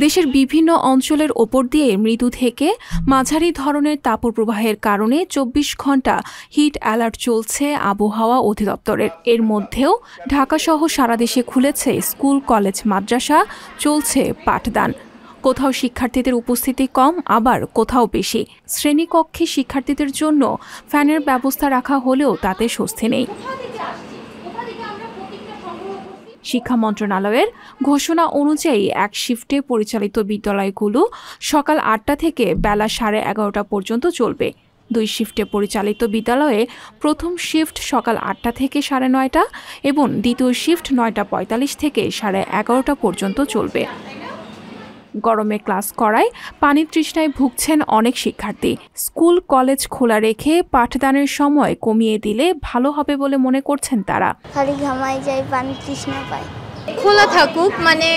দেশের বিভিন্ন অঞ্চলের ওপর দিয়ে মৃদু থেকে মাঝারি ধরনের তাপপ্রবাহের কারণে ২৪ ঘণ্টা হিট অ্যালার্ট চলছে আবহাওয়া অধিদপ্তরের। এর মধ্যেও ঢাকাসহ সারা দেশে খুলেছে স্কুল, কলেজ, মাদ্রাসা, চলছে পাঠদান। কোথাও শিক্ষার্থীদের উপস্থিতি কম, আবার কোথাও বেশি। শ্রেণীকক্ষে শিক্ষার্থীদের জন্য ফ্যানের ব্যবস্থা রাখা হলেও তাতে স্বস্তি নেই। শিক্ষা মন্ত্রণালয়ের ঘোষণা অনুযায়ী এক শিফটে পরিচালিত বিদ্যালয়গুলো সকাল ৮টা থেকে বেলা 11:30 পর্যন্ত চলবে। ২ শিফটে পরিচালিত বিদ্যালয়ে প্রথম শিফট সকাল ৮টা থেকে 9:30 এবং দ্বিতীয় শিফট 9:45 থেকে 11:30 পর্যন্ত চলবে। গরমে ক্লাস করায় পানির তৃষ্ণায় ভুগছেন অনেক শিক্ষার্থী। স্কুল, কলেজ খোলা রেখে পাঠদানের সময় কমিয়ে দিলে ভালো হবে বলে মনে করছেন তারা। খালি ঘামাই যায়, পানির তৃষ্ণা পায়। খোলা থাকুক, মানে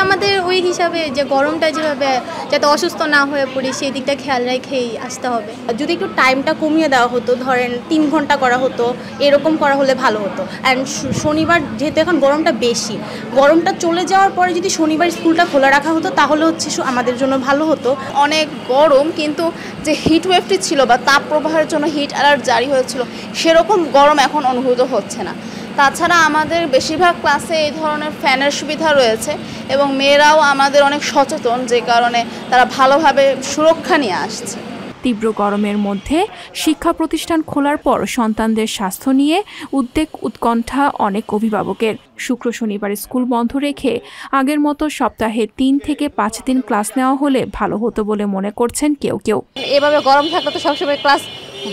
আমাদের ওই হিসাবে যে গরমটা যেভাবে যাতে অসুস্থ না হয়ে পড়ি সেই দিকটা খেয়াল রেখেই আসতে হবে। যদি একটু টাইমটা কমিয়ে দেওয়া হতো, ধরেন 3 ঘন্টা করা হতো, এরকম করা হলে ভালো হতো। অ্যান্ড শনিবার যেহেতু এখন গরমটা বেশি, গরমটা চলে যাওয়ার পরে যদি শনিবার স্কুলটা খোলা রাখা হতো তাহলে হচ্ছে আমাদের জন্য ভালো হতো। অনেক গরম, কিন্তু যে হিট ওয়েভটি ছিল বা তাপ প্রবাহের জন্য হিট অ্যালার্ট জারি হয়েছিল সেরকম গরম এখন অনুভূত হচ্ছে না। তাছাড়া আমাদের বেশিরভাগ ক্লাসে এই ধরনের ফ্যানের সুবিধা রয়েছে এবং মেয়েরাও আমাদের অনেক সচেতন, যে কারণে তারা ভালোভাবে সুরক্ষা নিয়ে আসছে। তীব্র গরমের মধ্যে শিক্ষা প্রতিষ্ঠান খোলার পর সন্তানদের স্বাস্থ্য নিয়ে উদ্বেগ, উৎকণ্ঠা অনেক অভিভাবকের। শুক্র, শনিবার স্কুল বন্ধ রেখে আগের মতো সপ্তাহে 3 থেকে 5 দিন ক্লাস নেওয়া হলে ভালো হতো বলে মনে করছেন কেউ কেউ। এভাবে গরম থাকলে তো সবসময় ক্লাস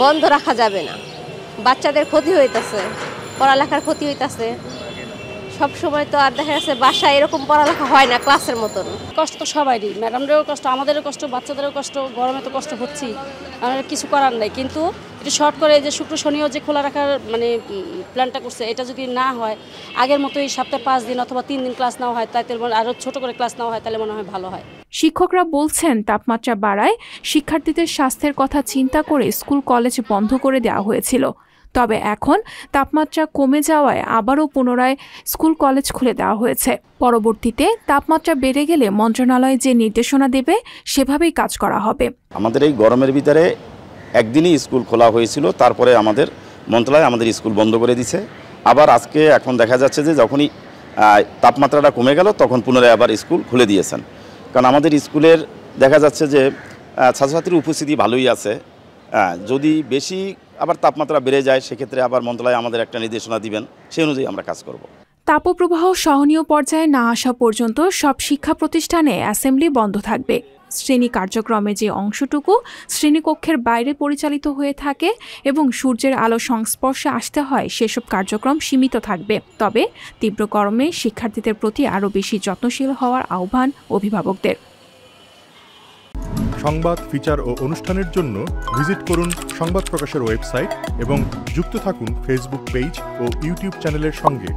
বন্ধ রাখা যাবে না, বাচ্চাদের ক্ষতি হইতেছে, পড়ালেখার ক্ষতি হইতেছে। সব সময় তো আর দেখা যাচ্ছে বাসায় এরকম পড়ালেখা হয় না ক্লাসের মতন। কষ্ট তো সবারই, ম্যাডামদেরও কষ্ট, আমাদেরও কষ্ট, বাচ্চাদেরও কষ্ট। গরমে তো কষ্ট হচ্ছেই, আমাদের কিছু করার নাই। কিন্তু একটু শর্ট করে যে শুক্র শনিও যে খোলা রাখার প্ল্যানটা করছে, এটা যদি না হয় আগের মতোই সপ্তাহে 5 দিন অথবা 3 দিন ক্লাস নেওয়া হয়, তাতে আরও ছোট করে ক্লাস নেওয়া হয়, তাহলে মনে হয় ভালো হয়। শিক্ষকরা বলছেন তাপমাত্রা বাড়ায় শিক্ষার্থীদের স্বাস্থ্যের কথা চিন্তা করে স্কুল, কলেজ বন্ধ করে দেওয়া হয়েছিল। তবে এখন তাপমাত্রা কমে যাওয়ায় আবারও পুনরায় স্কুল, কলেজ খুলে দেওয়া হয়েছে। পরবর্তীতে তাপমাত্রা বেড়ে গেলে মন্ত্রণালয় যে নির্দেশনা দেবে সেভাবেই কাজ করা হবে। আমাদের এই গরমের ভিতরে একদিনই স্কুল খোলা হয়েছিল, তারপরে আমাদের মন্ত্রণালয় আমাদের স্কুল বন্ধ করে দিছে। আবার আজকে এখন দেখা যাচ্ছে যে যখনই তাপমাত্রাটা কমে গেল তখন পুনরায় আবার স্কুল খুলে দিয়েছেন। কারণ আমাদের স্কুলের দেখা যাচ্ছে যে ছাত্রছাত্রীর উপস্থিতি ভালোই আছে। যদি বেশি আবার তাপমাত্রা বেড়ে যায় সেক্ষেত্রে আবার মন্ত্রণালয় আমাদের একটা নির্দেশনা দিবেন, সেই অনুযায়ী আমরা কাজ করব। তাপপ্রবাহ সহনীয় পর্যায়ে না আসা পর্যন্ত সব শিক্ষা প্রতিষ্ঠানে অ্যাসেম্বলি বন্ধ থাকবে। শ্রেণী কার্যক্রমে যে অংশটুকু শ্রেণীকক্ষের বাইরে পরিচালিত হয়ে থাকে এবং সূর্যের আলো সংস্পর্শে আসতে হয় সেসব কার্যক্রম সীমিত থাকবে। তবে তীব্র গরমে শিক্ষার্থীদের প্রতি আরও বেশি যত্নশীল হওয়ার আহ্বান অভিভাবকদের। সংবাদ, ফিচার ও অনুষ্ঠানের জন্য ভিজিট করুন সংবাদ প্রকাশের ওয়েবসাইট এবং যুক্ত থাকুন ফেসবুক পেজ ও ইউটিউব চ্যানেলের সঙ্গে।